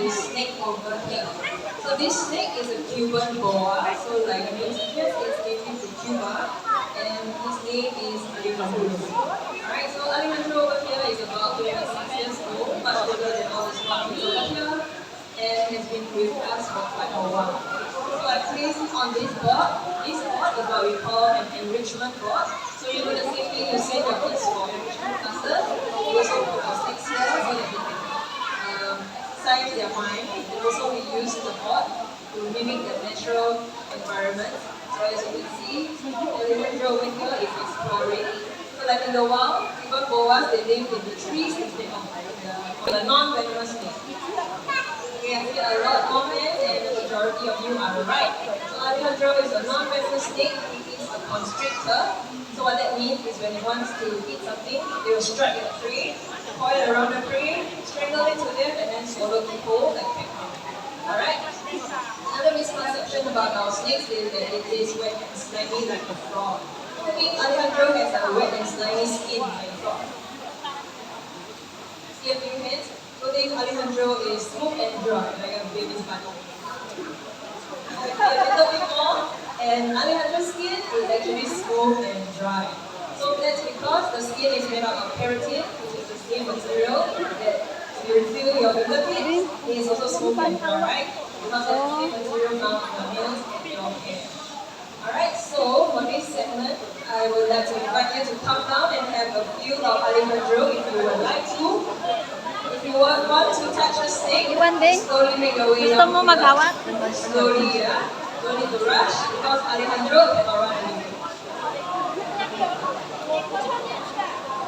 this snake over here. So this snake is a Cuban boa. So like the name suggests, it's native to Cuba, and his name is Alejandro. Alright, so Alejandro over here is about 26 years old, much older than all the monkeys over here, and has been with us for quite a while. So I placed on this board. This board is what we call an enrichment board. So you know the same thing you send your kids for enrichment classes. You also put your snakes here so that they can exercise their mind. And also we use the board to mimic the natural environment. So as you can see, Alejandro over here is exploring. So like in the wild, even boas, they live in the trees instead of the non-venomous snake. Okay, I see a lot of comments and the majority of you are right. So Alejandro is a non-venomous snake. He is a constrictor. So what that means is when he wants to eat something, they will strike at the prey, coil around the prey, strangle it to death, and then swallow it whole like that. Alright? Another misconception about our snakes is that it is wet and slimy like a frog. I think Alejandro has a wet and slimy skin like a frog. See a few hands? So think Alejandro is smooth and dry like a baby's butt. Okay, a little bit more. And Alejandro's skin is actually smooth and dry. So that's because the skin is made up of keratin, which is the same material that you refill your fingertips. It is also smooth and dry, right? Because of the same material found in the nails and your hair. Alright, so for this segment, I would like to invite you to come down and have a feel of Alejandro if you would like to. If you want to touch a snake, slowly make your way down here. Slowly, yeah. Don't need to rush because Alejandro cannot run anymore.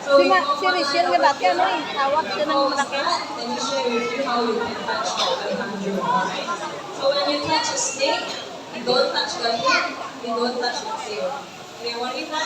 So Si Rachel nga dati ano eh, tawag siya ng malaki. Let me share with you how you can touch Alejandro, alright? So when you touch a snake, you don't touch the head, you don't touch the tail. Okay, when you touch